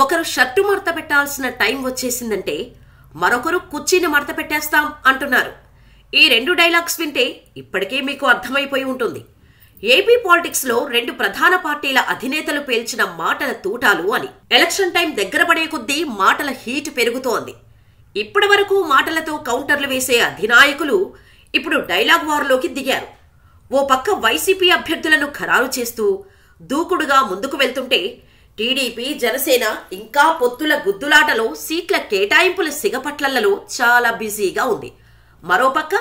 ఒకరు షర్టు మడత పెట్టాల్సిన టైం వచ్చేసిందంటే మరొకరు కుర్చీని మడత పెట్టేస్తాం అంటున్నారు. ఈ రెండు డైలాగ్స్ వింటే ఇప్పటికే మీకు అర్థమైపోయి ఉంటుంది. ఏపీ పాలిటిక్స్ లో రెండు ప్రధాన పార్టీల అధినేతలు పేల్చిన మాటల తూటాలు అని. ఎలక్షన్ టైం దగ్గర పడే కొద్దీ మాటల హీట్ పెరుగుతోంది. ఇప్పటి వరకు మాటలతో కౌంటర్లు వేసే అధినాయకులు ఇప్పుడు డైలాగ్ వార్లోకి దిగారు. ఓ పక్క వైసీపీ అభ్యర్థులను ఖరారు చేస్తూ దూకుడుగా ముందుకు వెళ్తుంటే టీడీపీ, జనసేన ఇంకా పొత్తుల గుద్దులాటలో సీట్ల కేటాయింపుల సిగపట్లలలో చాలా బిజీగా ఉంది. మరోపక్క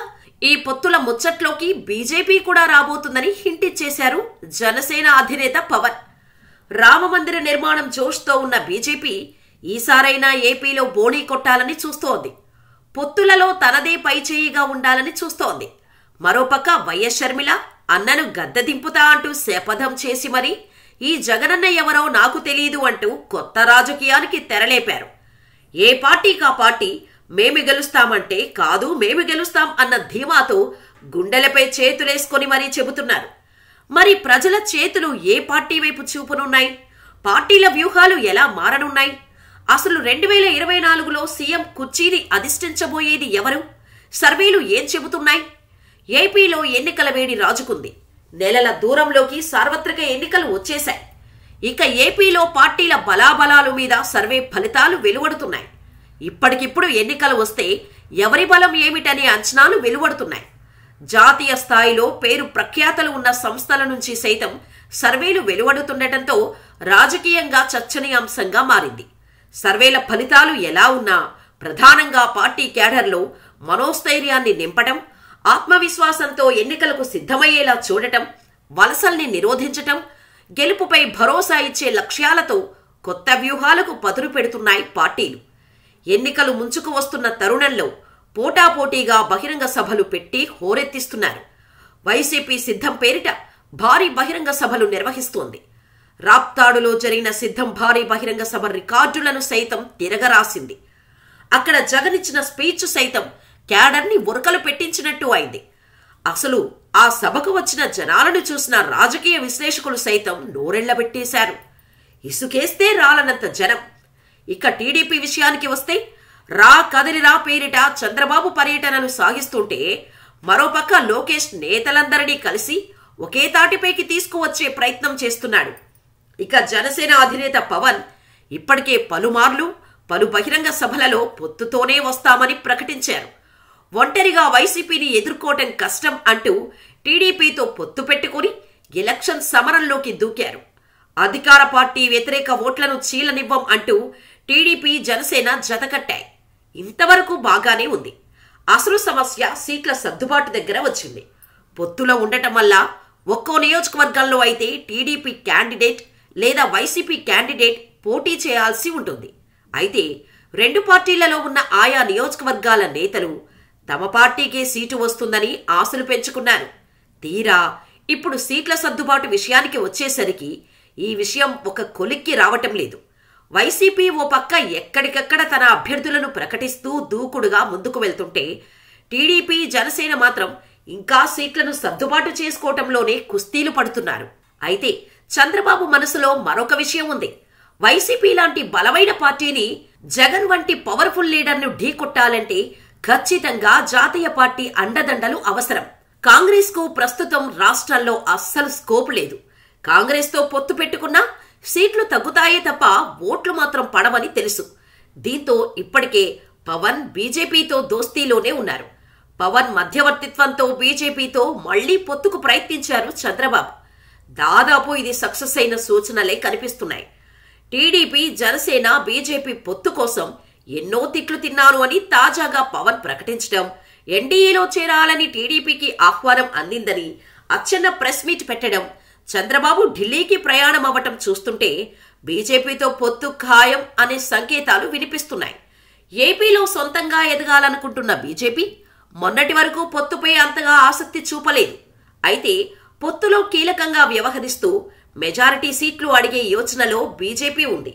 ఈ పొత్తుల ముచ్చట్లోకి బీజేపీ కూడా రాబోతుందని హింట్ ఇచ్చేశారు జనసేన అధినేత పవన్. రామమందిర నిర్మాణం జోష్తో ఉన్న బీజేపీ ఈసారైనా ఏపీలో బోణీ కొట్టాలని చూస్తోంది. పొత్తులలో తనదే పైచేయిగా ఉండాలని చూస్తోంది. మరోపక్క వైఎస్ షర్మిల అన్నను గద్దె దింపుతా అంటూ శపథం చేసి మరీ ఈ జగనన్న ఎవరో నాకు తెలీదు అంటూ కొత్త రాజకీయానికి తెరలేపారు. ఏ పార్టీకా పార్టీ మేమి గెలుస్తామంటే కాదు మేమి గెలుస్తాం అన్న ధీమాతో గుండెలపై చేతులేసుకొని మరీ చెబుతున్నారు. మరి ప్రజల చేతులు ఏ పార్టీ వైపు చూపునున్నాయి? పార్టీల వ్యూహాలు ఎలా మారనున్నాయి? అసలు 2024లో సీఎం కుర్చీని అధిష్ఠించబోయేది ఎవరు? సర్వేలు ఏం చెబుతున్నాయి? ఏపీలో ఎన్నికల వేడి రాజుకుంది. నెలల దూరంలోకి సార్వత్రిక ఎన్నికలు వచ్చేశాయి. ఇక ఏపీలో పార్టీల బలాబలాలు మీద సర్వే ఫలితాలు వెలువడుతున్నాయి. ఇప్పటికిప్పుడు ఎన్నికలు వస్తే ఎవరి బలం ఏమిటనే అంచనాలు వెలువడుతున్నాయి. జాతీయ స్థాయిలో పేరు ప్రఖ్యాతలు ఉన్న సంస్థల నుంచి సైతం సర్వేలు వెలువడుతుండటంతో రాజకీయంగా చర్చనీయాంశంగా మారింది. సర్వేల ఫలితాలు ఎలా ఉన్నా ప్రధానంగా పార్టీ క్యాడర్లో మనోస్థైర్యాన్ని నింపటం, ఆత్మవిశ్వాసంతో ఎన్నికలకు సిద్ధమయ్యేలా చూడటం, వలసల్ని నిరోధించటం, గెలుపుపై భరోసా ఇచ్చే లక్ష్యాలతో కొత్త వ్యూహాలకు పదును పెడుతున్నాయి పార్టీలు. ఎన్నికలు ముంచుకు వస్తున్న తరుణంలో పోటాపోటీగా బహిరంగ సభలు పెట్టి హోరెత్తిస్తున్నారు. వైసీపీ సిద్ధం పేరిట భారీ బహిరంగ సభలు నిర్వహిస్తోంది. రాప్తాడులో జరిగిన సిద్ధం భారీ బహిరంగ సభ రికార్డులను సైతం తిరగరాసింది. అక్కడ జగనిచ్చిన స్పీచ్ సైతం క్యాడర్ని ఉరకలు పెట్టించినట్టు అయింది. అసలు ఆ సభకు వచ్చిన జనాలను చూసిన రాజకీయ విశ్లేషకులు సైతం నోరెళ్లబెట్టేశారు. ఇసుకేస్తే రాలనంత జనం. ఇక టీడీపీ విషయానికి వస్తే రా కదిలిరా పేరిట చంద్రబాబు పర్యటనలు సాగిస్తుంటే మరోపక్క లోకేష్ నేతలందరినీ కలిసి ఒకే తాటిపైకి తీసుకువచ్చే ప్రయత్నం చేస్తున్నాడు. ఇక జనసేన అధినేత పవన్ ఇప్పటికే పలుమార్లు పలు బహిరంగ సభలలో పొత్తుతోనే వస్తామని ప్రకటించారు. ఒంటరిగా వైసీపీని ఎదుర్కోవటం కష్టం అంటూ టీడీపీతో పొత్తు పెట్టుకుని ఎలక్షన్ సమరంలోకి దూకారు. అధికార పార్టీ వ్యతిరేక ఓట్లను చీలనివ్వం అంటూ టీడీపీ, జనసేన జతకట్టాయి. ఇంతవరకు బాగానే ఉంది. అసలు సమస్య సీట్ల సర్దుబాటు దగ్గర వచ్చింది. పొత్తులో ఉండటం వల్ల ఒక్కో నియోజకవర్గంలో అయితే టీడీపీ క్యాండిడేట్ లేదా వైసీపీ క్యాండిడేట్ పోటీ చేయాల్సి ఉంటుంది. అయితే రెండు పార్టీలలో ఉన్న ఆయా నియోజకవర్గాల నేతలు తమ పార్టీకే సీటు వస్తుందని ఆశలు పెంచుకున్నారు. తీరా ఇప్పుడు సీట్ల సర్దుబాటు విషయానికి వచ్చేసరికి ఈ విషయం ఒక కొలిక్కి రావటం లేదు. వైసీపీ ఓ పక్క ఎక్కడికక్కడ తన అభ్యర్థులను ప్రకటిస్తూ దూకుడుగా ముందుకు వెళ్తుంటే టీడీపీ, జనసేన మాత్రం ఇంకా సీట్లను సర్దుబాటు చేసుకోవటంలోనే కుస్తీలు పడుతున్నారు. అయితే చంద్రబాబు మనసులో మరొక విషయం ఉంది. వైసీపీ లాంటి బలమైన పార్టీని, జగన్ వంటి పవర్ఫుల్ లీడర్ను ఢీకొట్టాలంటే ఖచ్చితంగా జాతీయ పార్టీ అండదండలు అవసరం. కాంగ్రెస్ కు ప్రస్తుతం రాష్ట్రాల్లో అస్సలు స్కోప్ లేదు. కాంగ్రెస్ తో పొత్తు పెట్టుకున్నా సీట్లు తగ్గుతాయే తప్ప ఓట్లు మాత్రం పడవని తెలుసు. దీంతో ఇప్పటికే పవన్ బీజేపీతో దోస్తీలోనే ఉన్నారు. పవన్ మధ్యవర్తిత్వంతో బీజేపీతో మళ్లీ పొత్తుకు ప్రయత్నించారు చంద్రబాబు. దాదాపు ఇది సక్సెస్ అయిన సూచనలే కనిపిస్తున్నాయి. టీడీపీ, జనసేన, బీజేపీ పొత్తు కోసం ఎన్నో తిట్లు తిన్నాను అని తాజాగా పవన్ ప్రకటించడం, ఎన్డీఏలో చేరాలని టీడీపీకి ఆహ్వానం అందిందని అచ్చెన్న ప్రెస్ మీట్ పెట్టడం, చంద్రబాబు ఢిల్లీకి ప్రయాణం అవ్వటం చూస్తుంటే బీజేపీతో పొత్తు ఖాయం అనే సంకేతాలు వినిపిస్తున్నాయి. ఏపీలో సొంతంగా ఎదగాలనుకుంటున్న బీజేపీ మొన్నటి వరకు పొత్తుపై అంతగా ఆసక్తి చూపలేదు. అయితే పొత్తులో కీలకంగా వ్యవహరిస్తూ మెజారిటీ సీట్లు అడిగే యోచనలో బీజేపీ ఉంది.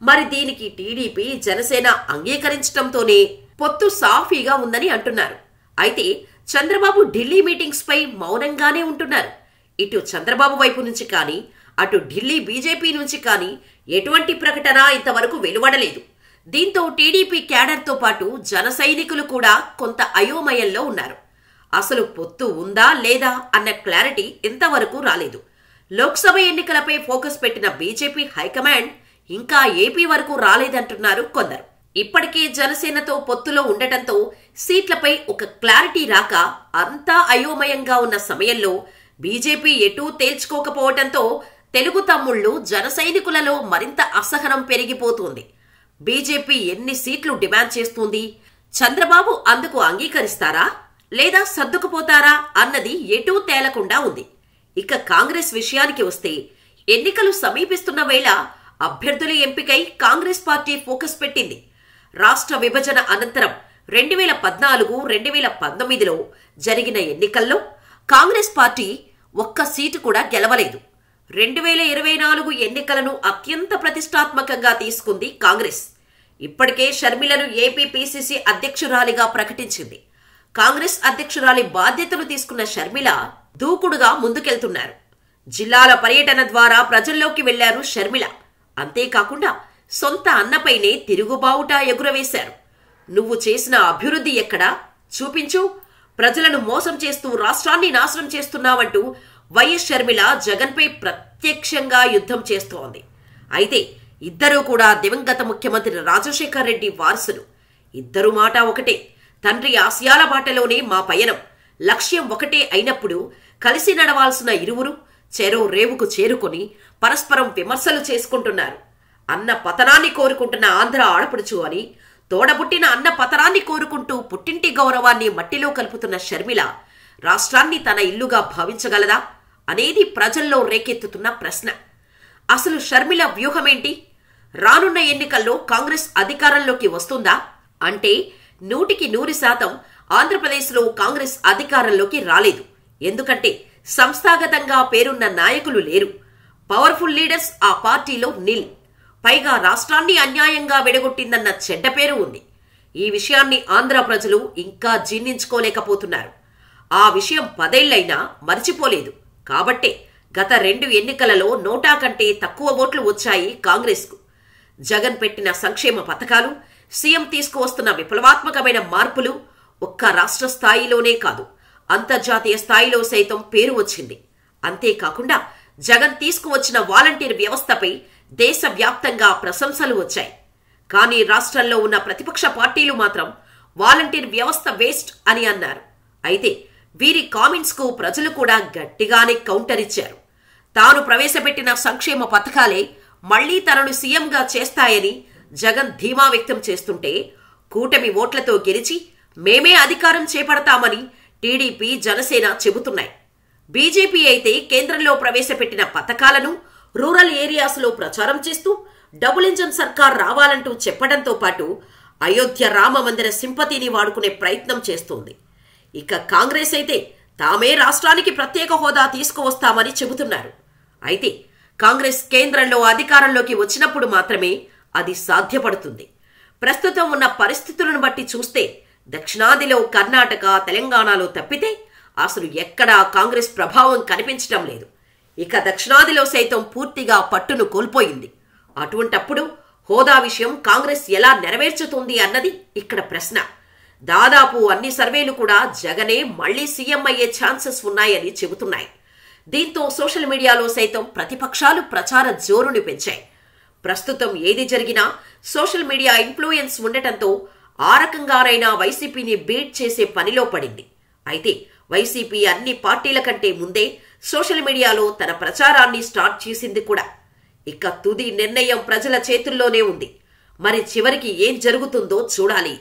మరి దీనికి టీడీపీ, జనసేన అంగీకరించడంతోనే పొత్తు సాఫీగా ఉందని అంటున్నారు. అయితే చంద్రబాబు ఢిల్లీ మీటింగ్స్ పై మౌనంగానే ఉంటున్నారు. ఇటు చంద్రబాబు వైపు నుంచి కానీ అటు ఢిల్లీ బీజేపీ నుంచి కానీ ఎటువంటి ప్రకటన ఇంతవరకు వెలువడలేదు. దీంతో టీడీపీ క్యాడర్తో పాటు జన సైనికులు కూడా కొంత అయోమయంలో ఉన్నారు. అసలు పొత్తు ఉందా లేదా అన్న క్లారిటీ ఇంతవరకు రాలేదు. లోక్సభ ఎన్నికలపై ఫోకస్ పెట్టిన బీజేపీ హైకమాండ్ ఇంకా ఏపీ వరకు రాలేదంటున్నారు కొందరు. ఇప్పటికే జనసేనతో పొత్తులో ఉండటంతో సీట్లపై ఒక క్లారిటీ రాక అంతా అయోమయంగా ఉన్న సమయంలో బీజేపీ ఎటూ తేల్చుకోకపోవటంతో తెలుగు తమ్ముళ్లు జన సైనికులలో మరింత అసహనం పెరిగిపోతుంది. బీజేపీ ఎన్ని సీట్లు డిమాండ్ చేస్తుంది, చంద్రబాబు అందుకు అంగీకరిస్తారా లేదా సర్దుకుపోతారా అన్నది ఎటూ తేలకుండా ఉంది. ఇక కాంగ్రెస్ విషయానికి వస్తే ఎన్నికలు సమీపిస్తున్న వేళ అభ్యర్థుల ఎంపికై కాంగ్రెస్ పార్టీ ఫోకస్ పెట్టింది. రాష్ట్ర విభజన అనంతరం 2014-2019లో జరిగిన ఎన్నికల్లో కాంగ్రెస్ పార్టీ ఒక్క సీటు కూడా గెలవలేదు. 2024 ఎన్నికలను అత్యంత ప్రతిష్టాత్మకంగా తీసుకుంది కాంగ్రెస్. ఇప్పటికే షర్మిలను ఏపీ పీసీసీ అధ్యక్షురాలిగా ప్రకటించింది. కాంగ్రెస్ అధ్యక్షురాలి బాధ్యతలు తీసుకున్న షర్మిల దూకుడుగా ముందుకెళ్తున్నారు. జిల్లాల పర్యటన ద్వారా ప్రజల్లోకి వెళ్లారు షర్మిల. అంతేకాకుండా సొంత అన్నపైనే తిరుగుబావుట ఎగురవేశారు. నువ్వు చేసిన అభివృద్ధి ఎక్కడా చూపించు, ప్రజలను మోసం చేస్తూ రాష్ట్రాన్ని నాశనం చేస్తున్నావంటూ వైఎస్ షర్మిల జగన్పై ప్రత్యక్షంగా యుద్ధం చేస్తోంది. అయితే ఇద్దరూ కూడా దివంగత ముఖ్యమంత్రి రాజశేఖర్ రెడ్డి వారసులు. ఇద్దరు మాట ఒకటే, తండ్రి ఆశయాల బాటలోనే మా పయనం, లక్ష్యం ఒకటే అయినప్పుడు కలిసి నడవాల్సిన ఇరువురు చెరో రేవుకు చేరుకొని పరస్పరం విమర్శలు చేసుకుంటున్నారు. అన్న పతనాన్ని కోరుకుంటున్న ఆంధ్ర ఆడపడుచు అని, తోడబుట్టిన అన్న పతనాన్ని కోరుకుంటూ పుట్టింటి గౌరవాన్ని మట్టిలో కలుపుతున్న షర్మిల రాష్ట్రాన్ని తన ఇల్లుగా భావించగలదా అనేది ప్రజల్లో రేకెత్తుతున్న ప్రశ్న. అసలు షర్మిల వ్యూహమేంటి? రానున్న ఎన్నికల్లో కాంగ్రెస్ అధికారంలోకి వస్తుందా అంటే 100% ఆంధ్రప్రదేశ్లో కాంగ్రెస్ అధికారంలోకి రాలేదు. ఎందుకంటే సంస్థాగతంగా పేరున్న నాయకులు లేరు. పవర్ఫుల్ లీడర్స్ ఆ పార్టీలో నిల్. పైగా రాష్ట్రాన్ని అన్యాయంగా విడగొట్టిందన్న చెడ్డ పేరు ఉంది. ఈ విషయాన్ని ఆంధ్ర ప్రజలు ఇంకా జీర్ణించుకోలేకపోతున్నారు. ఆ విషయం 10 ఏళ్లైనా మర్చిపోలేదు. కాబట్టే గత 2 ఎన్నికలలో 100 కంటే తక్కువ ఓట్లు వచ్చాయి కాంగ్రెస్కు. జగన్ పెట్టిన సంక్షేమ పథకాలు, సీఎం తీసుకువస్తున్న విప్లవాత్మకమైన మార్పులు ఒక్క రాష్ట్ర స్థాయిలోనే కాదు, అంతర్జాతీయ స్థాయిలో సైతం పేరు వచ్చింది. అంతేకాకుండా జగన్ తీసుకువచ్చిన వాలంటీర్ వ్యవస్థపై దేశవ్యాప్తంగా ప్రశంసలు వచ్చాయి. కానీ రాష్ట్రంలో ఉన్న ప్రతిపక్ష పార్టీలు మాత్రం వాలంటీర్ వ్యవస్థ వేస్ట్ అని అన్నారు. అయితే వీరి కామెంట్స్ కు ప్రజలు కూడా గట్టిగానే కౌంటర్ ఇచ్చారు. తాను ప్రవేశపెట్టిన సంక్షేమ పథకాలే మళ్లీ తనను సీఎంగా చేస్తాయని జగన్ ధీమా వ్యక్తం చేస్తుంటే, కూటమి ఓట్లతో గెలిచి మేమే అధికారం చేపడతామని టీడీపీ, జనసేన చెబుతున్నాయి. బీజేపీ అయితే కేంద్రంలో ప్రవేశపెట్టిన పథకాలను రూరల్ ఏరియాస్లో ప్రచారం చేస్తూ డబుల్ ఇంజన్ సర్కార్ రావాలంటూ చెప్పడంతో పాటు అయోధ్య రామ మందిర సింపతిని వాడుకునే ప్రయత్నం చేస్తోంది. ఇక కాంగ్రెస్ అయితే తామే రాష్ట్రానికి ప్రత్యేక హోదా తీసుకువస్తామని చెబుతున్నారు. అయితే కాంగ్రెస్ కేంద్రంలో అధికారంలోకి వచ్చినప్పుడు మాత్రమే అది సాధ్యపడుతుంది. ప్రస్తుతం ఉన్న పరిస్థితులను బట్టి చూస్తే దక్షిణాదిలో కర్ణాటక, తెలంగాణలో తప్పితే అసలు ఎక్కడా కాంగ్రెస్ ప్రభావం కనిపించడం లేదు. ఇక దక్షిణాదిలో సైతం పూర్తిగా పట్టును కోల్పోయింది. అటువంటప్పుడు హోదా విషయం కాంగ్రెస్ ఎలా నెరవేర్చుతుంది అన్నది ఇక్కడ ప్రశ్న. దాదాపు అన్ని సర్వేలు కూడా జగనే మళ్లీ సీఎం అయ్యే ఛాన్సెస్ ఉన్నాయని చెబుతున్నాయి. దీంతో సోషల్ మీడియాలో సైతం ప్రతిపక్షాలు ప్రచార జోరుని పెంచాయి. ప్రస్తుతం ఏది జరిగినా సోషల్ మీడియా ఇన్ఫ్లుయెన్స్ ఉండటంతో ఆ రకంగానైనా వైసీపీని బీట్ చేసే పనిలో పడింది. అయితే వైసీపీ అన్ని పార్టీల కంటే ముందే సోషల్ మీడియాలో తన ప్రచారాన్ని స్టార్ట్ చేసింది కూడా. ఇక తుది నిర్ణయం ప్రజల చేతుల్లోనే ఉంది. మరి చివరికి ఏం జరుగుతుందో చూడాలి.